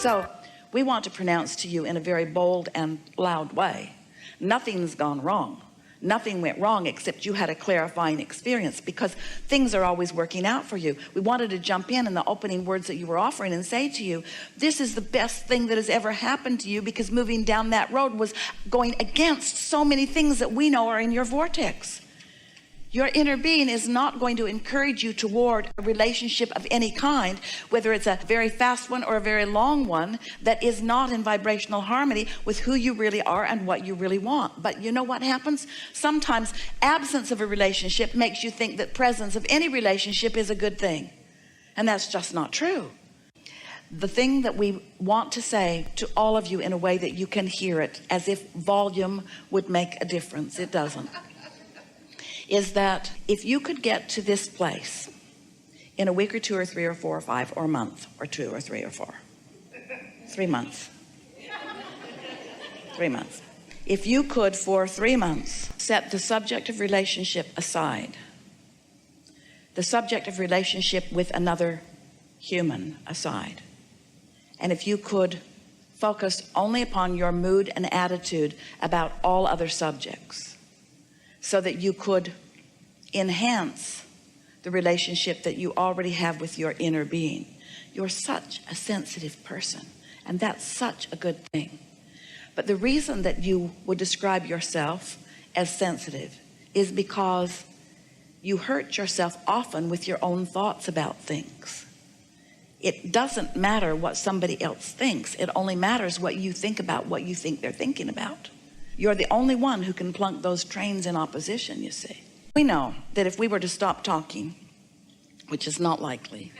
So we want to pronounce to you in a very bold and loud way, nothing's gone wrong. Nothing went wrong except you had a clarifying experience, because things are always working out for you. We wanted to jump in the opening words that you were offering and say to you, this is the best thing that has ever happened to you, because moving down that road was going against so many things that we know are in your vortex. Your inner being is not going to encourage you toward a relationship of any kind, whether it's a very fast one or a very long one, that is not in vibrational harmony with who you really are and what you really want. But you know what happens? Sometimes absence of a relationship makes you think that presence of any relationship is a good thing. And that's just not true. The thing that we want to say to all of you in a way that you can hear it, as if volume would make a difference, it doesn't, is that if you could get to this place in a week or 2 or 3 or 4 or 5 or a month or 2 or 3 or 4, 3 months, 3 months, if you could for 3 months set the subject of relationship aside, the subject of relationship with another human aside, and if you could focus only upon your mood and attitude about all other subjects, so that you could enhance the relationship that you already have with your inner being. You're such a sensitive person, and that's such a good thing. But the reason that you would describe yourself as sensitive is because you hurt yourself often with your own thoughts about things. It doesn't matter what somebody else thinks. It only matters what you think about what you think they're thinking about. You're the only one who can plunk those trains in opposition, you see. We know that if we were to stop talking, which is not likely,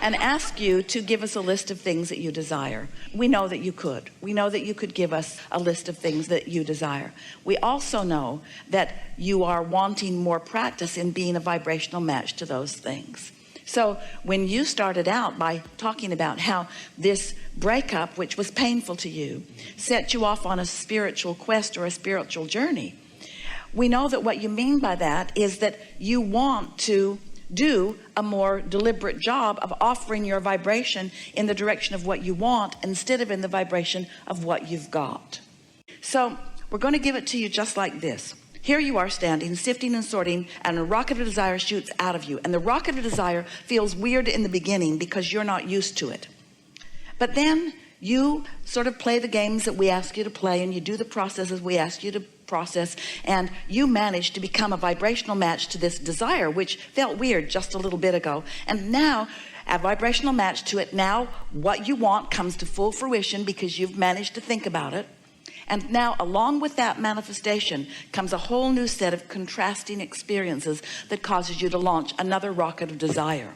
and ask you to give us a list of things that you desire, we know that you could. We know that you could give us a list of things that you desire. We also know that you are wanting more practice in being a vibrational match to those things. So when you started out by talking about how this breakup, which was painful to you, set you off on a spiritual quest or a spiritual journey, we know that what you mean by that is that you want to do a more deliberate job of offering your vibration in the direction of what you want instead of in the vibration of what you've got. So we're going to give it to you just like this. Here you are standing, sifting and sorting, and a rocket of desire shoots out of you. And the rocket of desire feels weird in the beginning because you're not used to it. But then you sort of play the games that we ask you to play, and you do the processes we ask you to process, and you manage to become a vibrational match to this desire, which felt weird just a little bit ago. And now, a vibrational match to it. Now what you want comes to full fruition because you've managed to think about it. And now along with that manifestation comes a whole new set of contrasting experiences that causes you to launch another rocket of desire.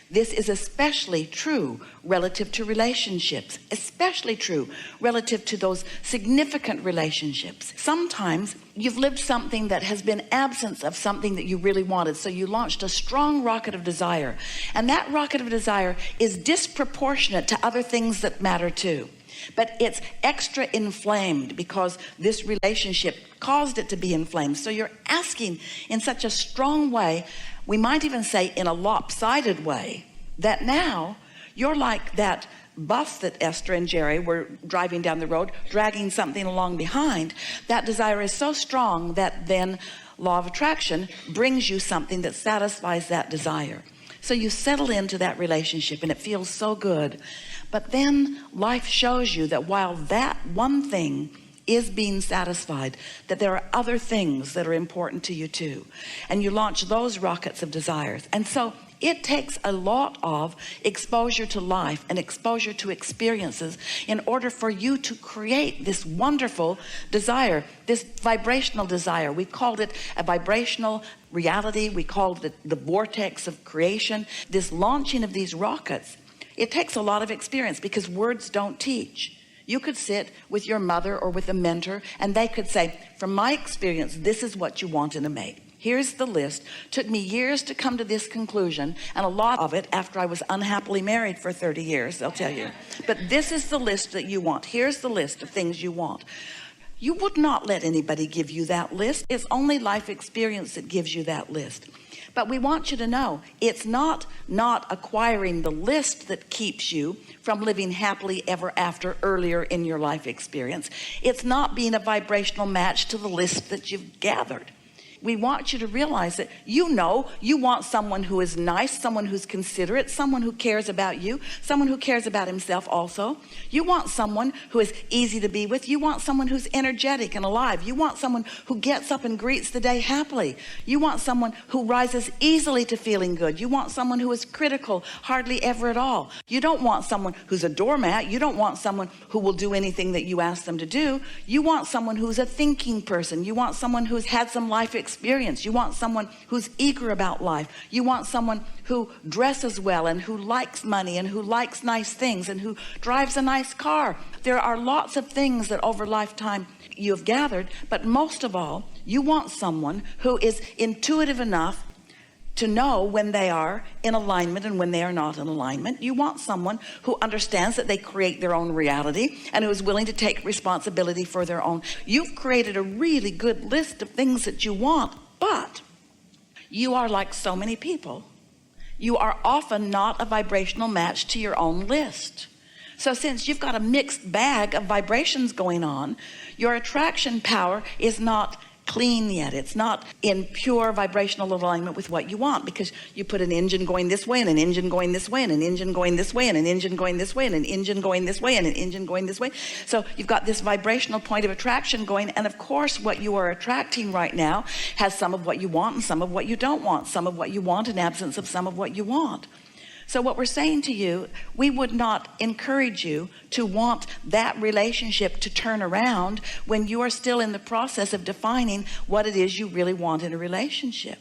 This is especially true relative to relationships, especially true relative to those significant relationships. Sometimes you've lived something that has been absence of something that you really wanted. So you launched a strong rocket of desire, and that rocket of desire is disproportionate to other things that matter too. But it's extra inflamed because this relationship caused it to be inflamed. So you're asking in such a strong way, we might even say in a lopsided way, that now you're like that bus that Esther and Jerry were driving down the road, dragging something along behind. That desire is so strong that then law of attraction brings you something that satisfies that desire. So you settle into that relationship and it feels so good. But then life shows you that while that one thing is being satisfied, that there are other things that are important to you too. And you launch those rockets of desires. And so it takes a lot of exposure to life and exposure to experiences in order for you to create this wonderful desire, this vibrational desire. We called it a vibrational reality. We called it the vortex of creation. This launching of these rockets, it takes a lot of experience because words don't teach. You could sit with your mother or with a mentor and they could say, from my experience, this is what you want in a mate. Here's the list. Took me years to come to this conclusion, and a lot of it after I was unhappily married for 30 years, they'll tell you. But this is the list that you want. Here's the list of things you want. You would not let anybody give you that list. It's only life experience that gives you that list. But we want you to know it's not acquiring the list that keeps you from living happily ever after earlier in your life experience. It's not being a vibrational match to the list that you've gathered. We want you to realize that you want someone who is nice, someone who's considerate, someone who cares about you, someone who cares about himself also. You want someone who is easy to be with. You want someone who's energetic and alive. You want someone who gets up and greets the day happily. You want someone who rises easily to feeling good. You want someone who is critical hardly ever at all. You don't want someone who's a doormat. You don't want someone who will do anything that you ask them to do. You want someone who's a thinking person. You want someone who's had some life experience. You want someone who's eager about life. You want someone who dresses well and who likes money and who likes nice things and who drives a nice car. There are lots of things that over lifetime you have gathered, but most of all, you want someone who is intuitive enough to know when they are in alignment and when they are not in alignment. You want someone who understands that they create their own reality and who is willing to take responsibility for their own. You've created a really good list of things that you want, but you are like so many people. You are often not a vibrational match to your own list. So since you've got a mixed bag of vibrations going on, your attraction power is not clean yet. It's not in pure vibrational alignment with what you want, because you put an engine going this way and an engine going this way and an engine going this way and an engine going this way and an engine going this way and an engine going this way. So you've got this vibrational point of attraction going, and of course what you are attracting right now has some of what you want and some of what you don't want, some of what you want in absence of some of what you want. So what we're saying to you, we would not encourage you to want that relationship to turn around when you are still in the process of defining what it is you really want in a relationship.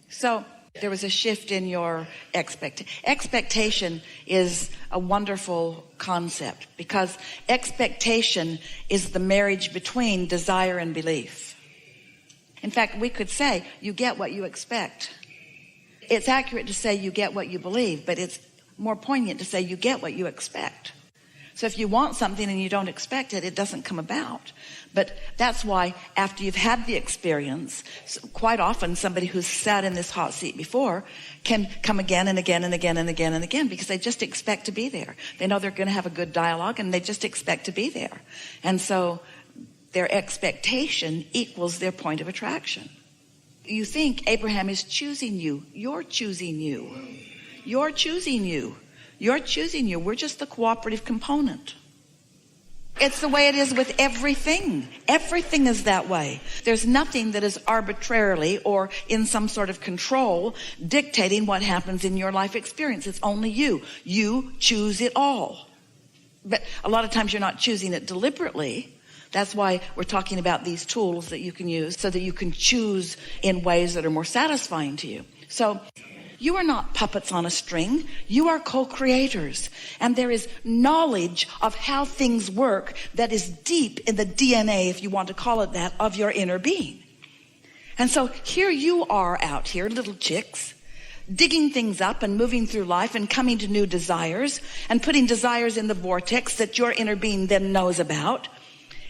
So there was a shift in your expectation is a wonderful concept, because expectation is the marriage between desire and belief. In fact, we could say you get what you expect. It's accurate to say you get what you believe, but it's more poignant to say you get what you expect. So if you want something and you don't expect it, it doesn't come about. But that's why after you've had the experience, quite often somebody who's sat in this hot seat before can come again and again and again and again and again, because they just expect to be there. They know they're going to have a good dialogue and they just expect to be there. And so their expectation equals their point of attraction. You think Abraham is choosing you. You're choosing you. You're choosing you. You're choosing you. We're just the cooperative component. It's the way it is with everything. Everything is that way. There's nothing that is arbitrarily or in some sort of control dictating what happens in your life experience. It's only you. You choose it all. But a lot of times you're not choosing it deliberately. That's why we're talking about these tools that you can use so that you can choose in ways that are more satisfying to you. So you are not puppets on a string. You are co-creators. And there is knowledge of how things work that is deep in the DNA, if you want to call it that, of your inner being. And so here you are out here, little chicks, digging things up and moving through life and coming to new desires and putting desires in the vortex that your inner being then knows about.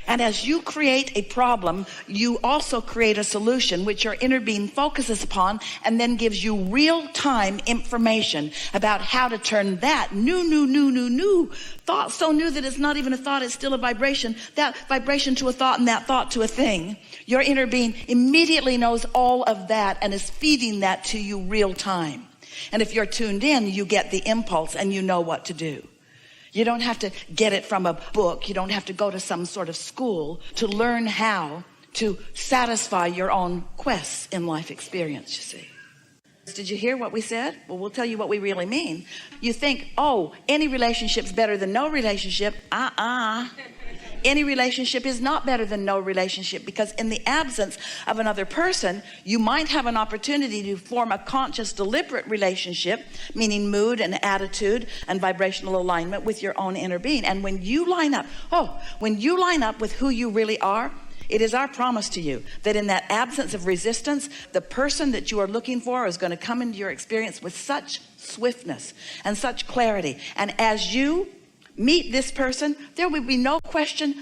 And as you create a problem, you also create a solution which your inner being focuses upon and then gives you real-time information about how to turn that new thought, so new that it's not even a thought, it's still a vibration, that vibration to a thought and that thought to a thing. Your inner being immediately knows all of that and is feeding that to you real-time. And if you're tuned in, you get the impulse and you know what to do. You don't have to get it from a book. You don't have to go to some sort of school to learn how to satisfy your own quests in life experience, you see. Did you hear what we said? Well, we'll tell you what we really mean. You think, oh, any relationship's better than no relationship. Any relationship is not better than no relationship, because in the absence of another person, you might have an opportunity to form a conscious, deliberate relationship, meaning mood and attitude and vibrational alignment with your own inner being. And when you line up with who you really are, it is our promise to you that in that absence of resistance, the person that you are looking for is going to come into your experience with such swiftness and such clarity. And as you meet this person, there will be no question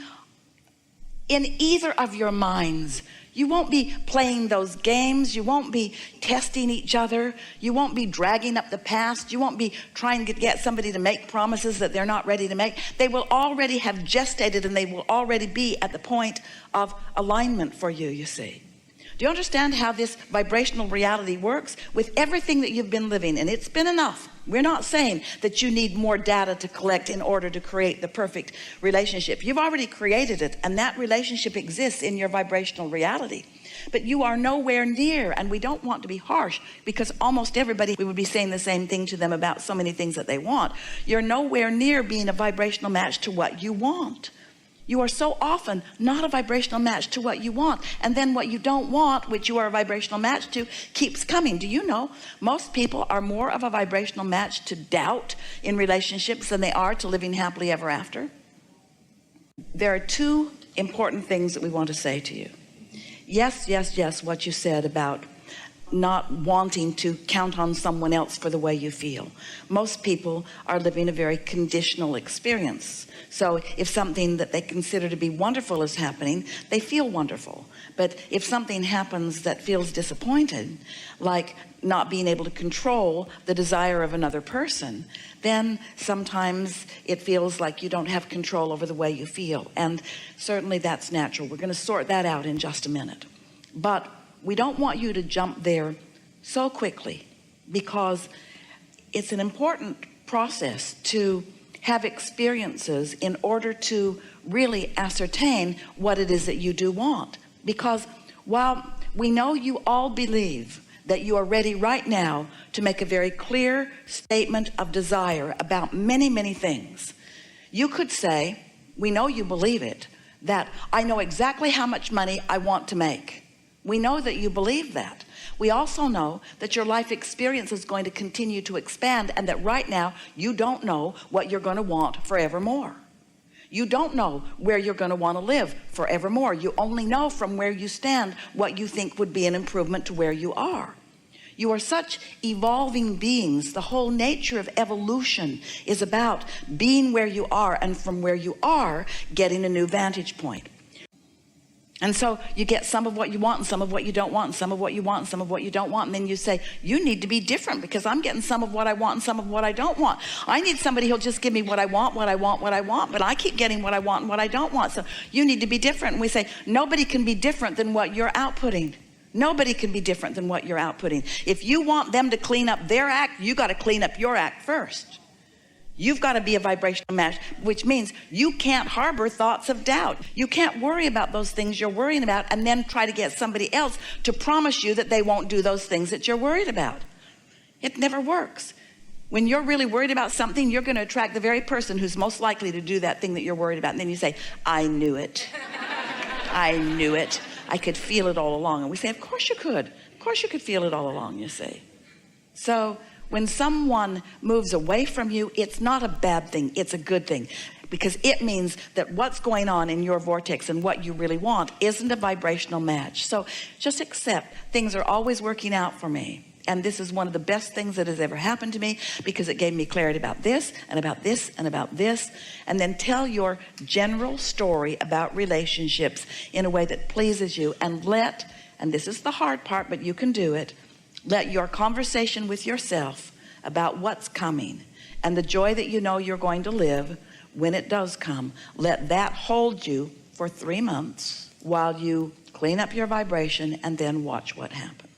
in either of your minds. You won't be playing those games. You won't be testing each other. You won't be dragging up the past. You won't be trying to get somebody to make promises that they're not ready to make. They will already have gestated, and they will already be at the point of alignment for you, you see. Do you understand how this vibrational reality works? With everything that you've been living, and it's been enough. We're not saying that you need more data to collect in order to create the perfect relationship. You've already created it, and that relationship exists in your vibrational reality. But you are nowhere near, and we don't want to be harsh, because almost everybody, we would be saying the same thing to them about so many things that they want. You're nowhere near being a vibrational match to what you want. You are so often not a vibrational match to what you want, and then what you don't want, which you are a vibrational match to, keeps coming. Do you know most people are more of a vibrational match to doubt in relationships than they are to living happily ever after? There are two important things that we want to say to you. Yes, what you said about not wanting to count on someone else for the way you feel. Most people are living a very conditional experience. So if something that they consider to be wonderful is happening, they feel wonderful. But if something happens that feels disappointed, like not being able to control the desire of another person, then sometimes it feels like you don't have control over the way you feel. And certainly that's natural. We're going to sort that out in just a minute. But we don't want you to jump there so quickly, because it's an important process to have experiences in order to really ascertain what it is that you do want. Because while we know you all believe that you are ready right now to make a very clear statement of desire about many things, you could say, we know you believe it, that I know exactly how much money I want to make. We know that you believe that. We also know that your life experience is going to continue to expand, and that right now you don't know what you're going to want forevermore. You don't know where you're going to want to live forevermore. You only know from where you stand what you think would be an improvement to where you are. You are such evolving beings. The whole nature of evolution is about being where you are, and from where you are, getting a new vantage point. And so you get some of what you want and some of what you don't want, and some of what you want and some of what you don't want. And then you say, you need to be different, because I'm getting some of what I want and some of what I don't want. I need somebody who'll just give me what I want, but I keep getting what I want and what I don't want. So you need to be different. And we say, nobody can be different than what you're outputting. Nobody can be different than what you're outputting. If you want them to clean up their act, you got to clean up your act first. You've got to be a vibrational match, which means you can't harbor thoughts of doubt. You can't worry about those things you're worrying about and then try to get somebody else to promise you that they won't do those things that you're worried about. It never works. When you're really worried about something, you're going to attract the very person who's most likely to do that thing that you're worried about. And then you say, I knew it. I knew it. I could feel it all along. And we say, of course you could. Of course you could feel it all along, you see. So when someone moves away from you, it's not a bad thing, it's a good thing, because it means that what's going on in your vortex and what you really want isn't a vibrational match. So just accept things are always working out for me, and this is one of the best things that has ever happened to me, because it gave me clarity about this and about this and about this. And then tell your general story about relationships in a way that pleases you, and and this is the hard part, but you can do it, let your conversation with yourself about what's coming and the joy that you know you're going to live when it does come, let that hold you for 3 months while you clean up your vibration, and then watch what happens.